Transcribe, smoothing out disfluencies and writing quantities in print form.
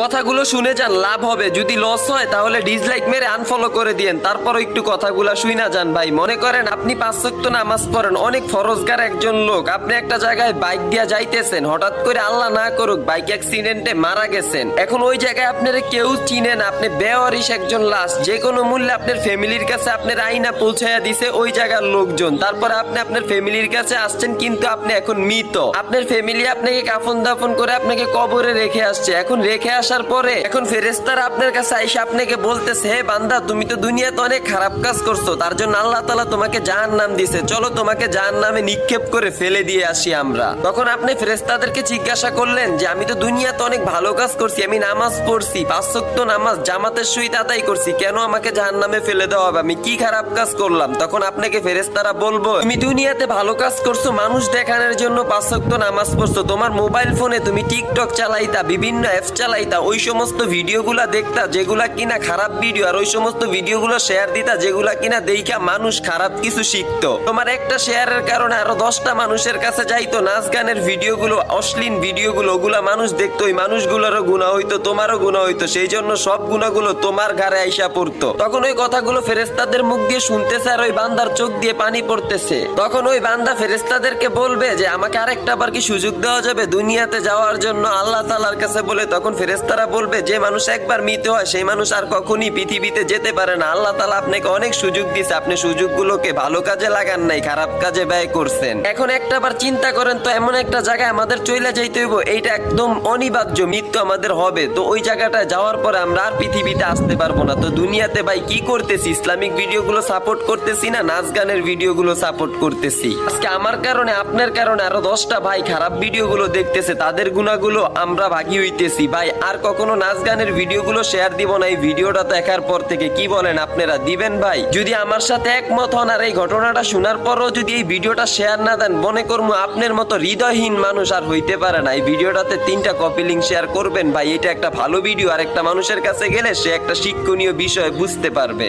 কথাগুলো শুনে যান, লাভ হবে। যদি লস হয় তাহলে ডিসলাইক মেরে আনফলো করে দিয়েন, তারপরও একটু কথাগুলো শুইনা যান ভাই। মনে করেন আপনি 5 ওয়াক্ত নামাজ পড়েন, অনেক ফরজগার একজন লোক, আপনি একটা জায়গায় বাইক দিয়া যাইতেছেন, হঠাৎ করে আল্লাহ না করুক বাইক অ্যাক্সিডেন্টে মারা গেছেন। এখন ওই জায়গায় আপনারা কেউ চিনেন, আপনি বেওয়ারিশ একজন লাশ, যে কোনো মূল্যে আপনার ফ্যামিলির কাছে আপনার আইনা পৌঁছাইয়া দিছে ওই জায়গার লোকজন। তারপরে আপনি আপনার ফ্যামিলির কাছে আসছেন, কিন্তু আপনি এখন মৃত। আপনার ফ্যামিলি আপনাকে কাফন দাফন করে আপনাকে কবরে রেখে আসছে। এখন রেখে আসার পরে এখন ফেরেশতারা আপনার কাছে আইসা আপনাকে বলতেছে, হে বান্দা, তুমি তো দুনিয়াতে অনেক খারাপ কাজ করছো, তার জন্য আল্লাহ তাআলা তোমাকে জাহান্নাম দিছে, চলো তোমাকে জাহান্নামে নিক্ষেপ করে ফেলে দিয়ে আসি আমরা। তখন আপনি ফেরেশতাদেরকে জিজ্ঞাসা করলেন যে আমি তো দুনিয়াতে অনেক ভালো কাজ করছি, আমি নামাজ পড়ছি, 5 ওয়াক্ত নামাজ জামাতের সহিত আদায় করছি, কেন আমাকে জাহান্নামে ফেলে দেওয়া হবে, আমি কি খারাপ কাজ করলাম? তখন আপনাকে ফেরেশতারা বলবো, তুমি দুনিয়াতে ভালো কাজ করছো, মানুষ দেখানোর জন্য 5 ওয়াক্ত নামাজ পড়ছো, তোমার মোবাইল ফোনে তুমি টিকটক চালাইতা, বিভিন্ন অ্যাপ চালাইতা, ওই সমস্ত ভিডিওগুলা দেখতা যেগুলা কিনা খারাপ ভিডিও, আর ওই সমস্ত ভিডিওগুলো শেয়ার দিতা যেগুলা কিনা দেইখা মানুষ খারাপ কিছু শিখতো। তোমার একটা শেয়ারের কারণে আরো 10টা মানুষের কাছে যাইতো নাচ গানের ভিডিওগুলো, অশ্লীল ভিডিওগুলো, ওগুলা মানুষ দেখতো, ওই মানুষগুলোরও গুনাহ হইতো, তোমারও গুনাহ হইতো, সেই জন্য সব গুনাহগুলো তোমার ঘাড়ে আইসা পড়তো। তখন ওই কথাগুলো ফেরেশতাদের মুখ দিয়ে শুনতেছে আর ওই বান্দার চোখ দিয়ে পানি পড়তেছে। তখন ওই বান্দা ফেরেশতাদেরকে বলবে যে আমাকে আরেকটা বার কি সুযোগ দেওয়া যাবে দুনিয়াতে যাওয়ার জন্য আল্লাহ তাআলার কাছে বলে। তখন ফেরেশতারা বলবে, যে মানুষ একবার মৃত হয় সেই মানুষ আর কখনই পৃথিবীতে যেতে পারে না, আল্লাহ তাআলা আপনাকে অনেক সুযোগ দিয়েছে, আপনি সুযোগগুলোকে ভালো কাজে লাগান নাই, খারাপ কাজে ব্যয় করছেন। এখন একটা বার চিন্তা করেন তো, এমন একটা জায়গায় আমাদের চলে যাইতে হইব, এইটা একদম অনিবার্য, মৃত্যু আমাদের হবে, তো ওই জায়গাটায় যাওয়ার পরে আমরা আর পৃথিবীতে আসতে পারবো না। তো দুনিয়াতে ভাই কি করতেছি? ইসলামিক ভিডিওগুলো সাপোর্ট করতেছি না নাচ গানের ভিডিওগুলো সাপোর্ট করতেছি? আজকে আমার কারণে আপনার কারণে আরো 10টা ভাই খারাপ ভিডিওগুলো দেখতেছে, তাদের গুণাগুলো আমরা ভাগি হইতেছি। ভাই আর কখনো নাচ গানের ভিডিওগুলো শেয়ার দিব না এই ভিডিওটা দেখার পর থেকে। কি বলেন আপনারা, দিবেন ভাই? যদি আমার সাথে একমত হন আর এই ঘটনাটা শোনার পরও যদি এই ভিডিওটা শেয়ার না দেন, মনে করবো আপনার মতো হৃদয়হীন মানুষ আর হইতে পারে না। এই ভিডিওটাতে 3টা কপি লিঙ্ক শেয়ার করবেন ভাই, এটা একটা ভালো ভিডিও, আর একটা মানুষের কাছে গেলে সে একটা শিক্ষণীয় বিষয় বুঝতে পারবে।